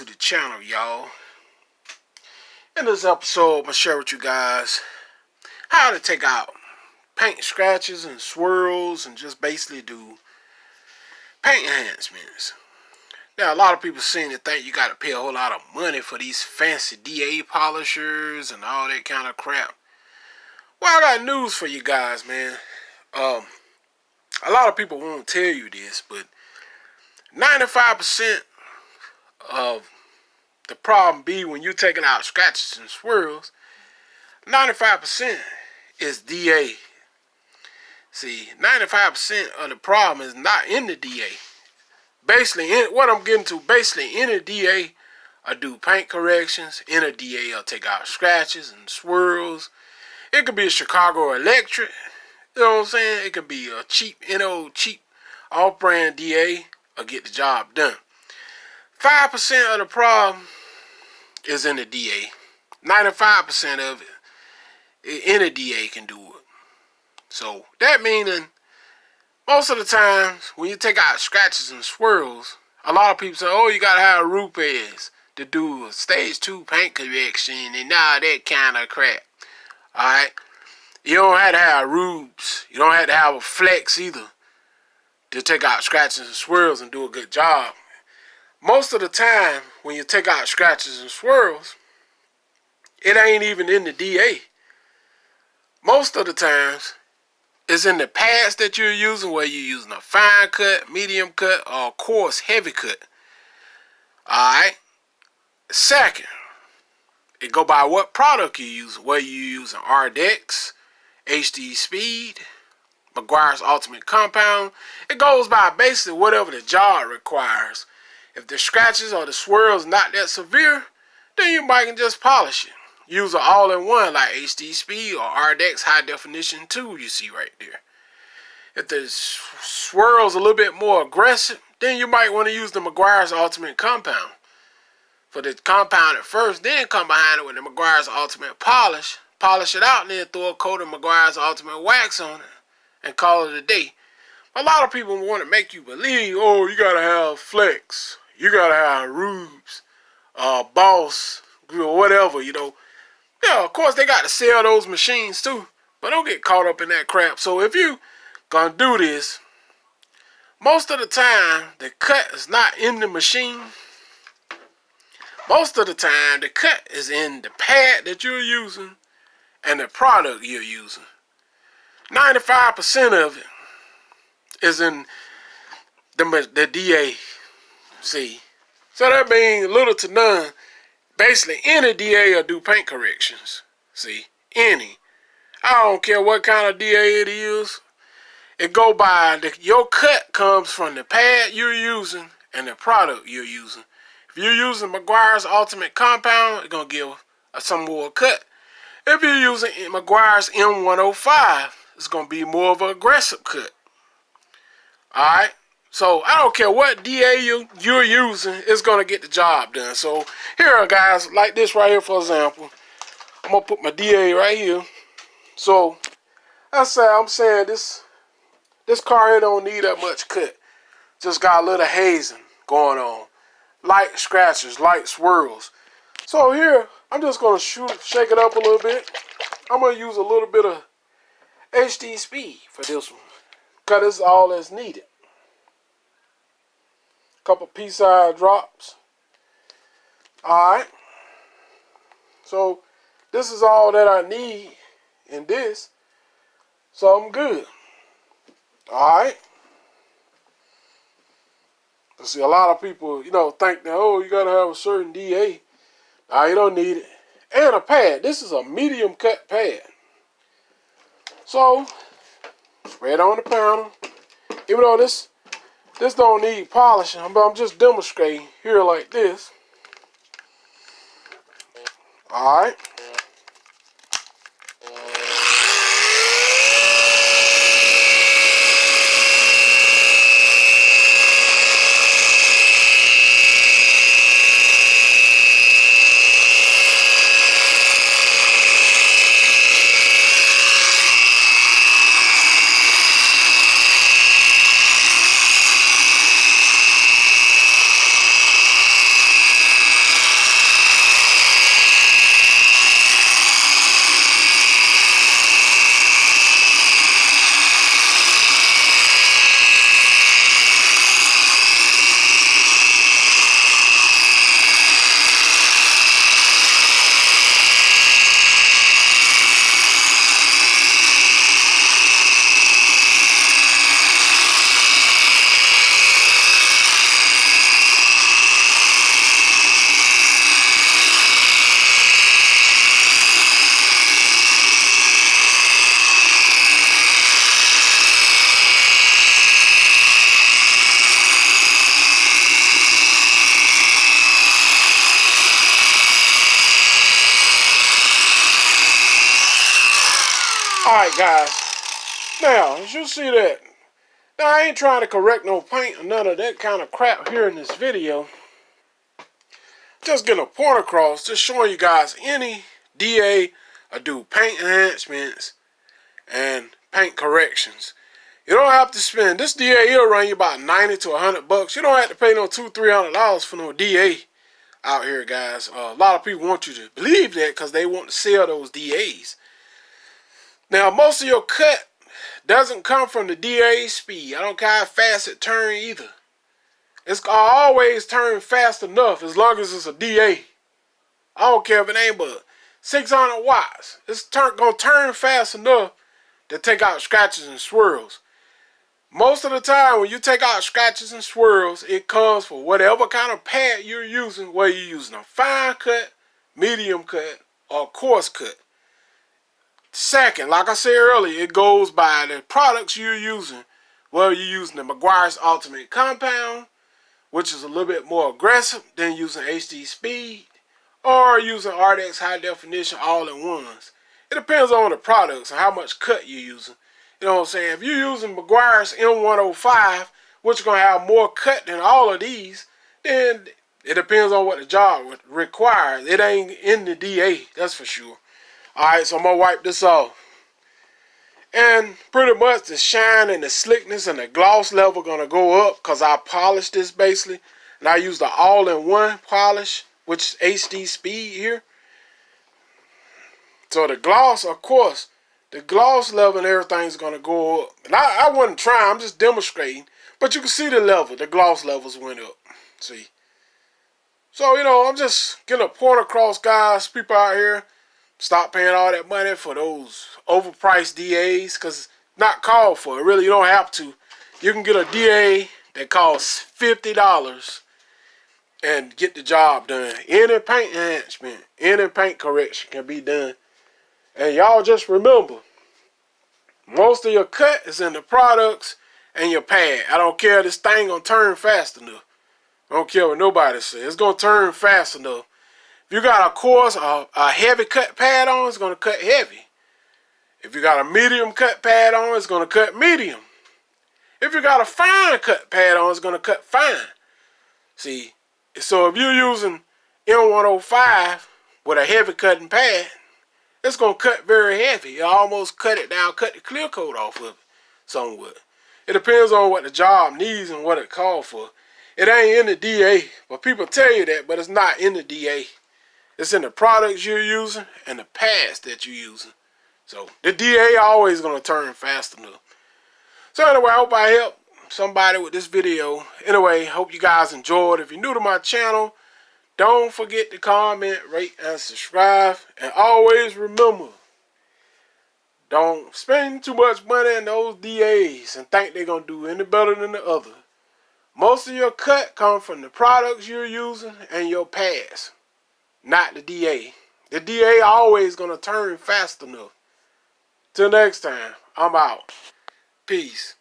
to the channel, y'all. In this episode, I'm going to share with you guys how to take out paint scratches and swirls and just basically do paint enhancements. Now, a lot of people seem to think you got to pay a whole lot of money for these fancy DA polishers and all that kind of crap. Well, I got news for you guys, man. A lot of people won't tell you this, but 95% of the problem be when you're taking out scratches and swirls, 95% is DA. See, 95% of the problem is not in the DA. Basically, what I'm getting to, basically in a DA, I do paint corrections. In a DA, I'll take out scratches and swirls. It could be a Chicago Electric. You know what I'm saying? It could be a cheap off-brand DA. I'll get the job done. 5% of the problem is in the DA. 95% of it in a DA can do it. So that meaning most of the times when you take out scratches and swirls, a lot of people say, oh, you gotta have Rupes to do a stage 2 paint correction and all that kind of crap. Alright? You don't have to have rubes. You don't have to have a flex either to take out scratches and swirls and do a good job. Most of the time, when you take out scratches and swirls, it ain't even in the DA. Most of the times, it's in the pads that you're using, where you're using a fine cut, medium cut, or coarse heavy cut. Alright? Second, it go by what product you use. Whether you using Ardex, HD Speed, Meguiar's Ultimate Compound. It goes by basically whatever the job requires. If the scratches or the swirls not that severe, then you might can just polish it. Use an all-in-one like HD Speed or Ardex High Definition 2 you see right there. If the swirl's a little bit more aggressive, then you might want to use the Meguiar's Ultimate Compound. For the compound at first, then come behind it with the Meguiar's Ultimate Polish. Polish it out and then throw a coat of Meguiar's Ultimate Wax on it and call it a day. A lot of people want to make you believe, oh, you gotta have flex, you gotta have rubes, boss, or whatever, you know. Yeah, of course they got to sell those machines too, but don't get caught up in that crap. So if you gonna do this, most of the time the cut is not in the machine. Most of the time the cut is in the pad that you're using and the product you're using. 95% of it is in the DA. See, so that means little to none. Basically, any DA will do paint corrections. See, any. I don't care what kind of DA it is. It go by your cut comes from the pad you're using and the product you're using. If you're using Meguiar's Ultimate Compound, it's gonna give some more cut. If you're using Meguiar's M105, it's gonna be more of an aggressive cut. Alright? So I don't care what DA you're using, it's gonna get the job done. So here, guys, like this right here, for example, I'm gonna put my DA right here. So I'm saying this car here don't need that much cut. Just got a little hazing going on, light scratches, light swirls. So here, I'm just gonna shake it up a little bit. I'm gonna use a little bit of HD Speed for this one, cause this is all that's needed. Couple pea-sized drops. Alright. So this is all that I need in this. So I'm good. Alright. See, a lot of people, think that, oh, you gotta have a certain DA. Nah, you don't need it. And a pad. This is a medium cut pad. So, spread on the panel. Even though this don't need polishing, but I'm just demonstrating here like this. Alright. Alright guys, now as you see that, now I ain't trying to correct no paint or none of that kind of crap here in this video. Just getting a point across, just showing you guys any DA or do paint enhancements and paint corrections. You don't have to spend, this DA will run you about 90 to 100 bucks. You don't have to pay no $200-300 for no DA out here, guys. A lot of people want you to believe that because they want to sell those DAs. Now, most of your cut doesn't come from the DA speed. I don't care how fast it turns either. It's gonna always turn fast enough as long as it's a DA. I don't care if it ain't but 600 watts. It's gonna turn fast enough to take out scratches and swirls. Most of the time when you take out scratches and swirls, it comes for whatever kind of pad you're using, whether you're using a fine cut, medium cut, or coarse cut. Second, like I said earlier, it goes by the products you're using. Whether you're using the Meguiar's Ultimate Compound, which is a little bit more aggressive than using HD Speed, or using Ardex High Definition all-in-ones. It depends on the products and how much cut you're using. You know what I'm saying? If you're using Meguiar's M105, which is going to have more cut than all of these, then it depends on what the job requires. It ain't in the DA, that's for sure. Alright, so I'm going to wipe this off. And pretty much the shine and the slickness and the gloss level going to go up because I polished this basically. And I used the all-in-one polish, which is HD Speed here. So the gloss, of course, the gloss level and everything's going to go up. And I wasn't trying, I'm just demonstrating. But you can see the level, the gloss levels went up. See? So, you know, I'm just getting a point across, guys, people out here. Stop paying all that money for those overpriced DAs because it's not called for. Really, you don't have to. You can get a DA that costs $50 and get the job done. Any paint enhancement, any paint correction can be done. And y'all just remember, most of your cut is in the products and your pad. I don't care if this thing gonna turn fast enough. I don't care what nobody says. It's gonna turn fast enough. If you got a coarse, a heavy cut pad on, it's going to cut heavy. If you got a medium cut pad on, it's going to cut medium. If you got a fine cut pad on, it's going to cut fine. See, so if you're using M105 with a heavy cutting pad, it's going to cut very heavy. You almost cut it down, cut the clear coat off of it somewhat. It depends on what the job needs and what it calls for. It ain't in the DA, but people tell you that, but it's not in the DA. It's in the products you're using and the pads that you're using. So the DA always going to turn fast enough. So anyway, I hope I helped somebody with this video. Anyway, hope you guys enjoyed. If you're new to my channel, don't forget to comment, rate, and subscribe. And always remember, don't spend too much money in those DAs and think they're going to do any better than the other. Most of your cut comes from the products you're using and your pads. Not the DA. The DA always going to turn fast enough. Till next time, I'm out. Peace.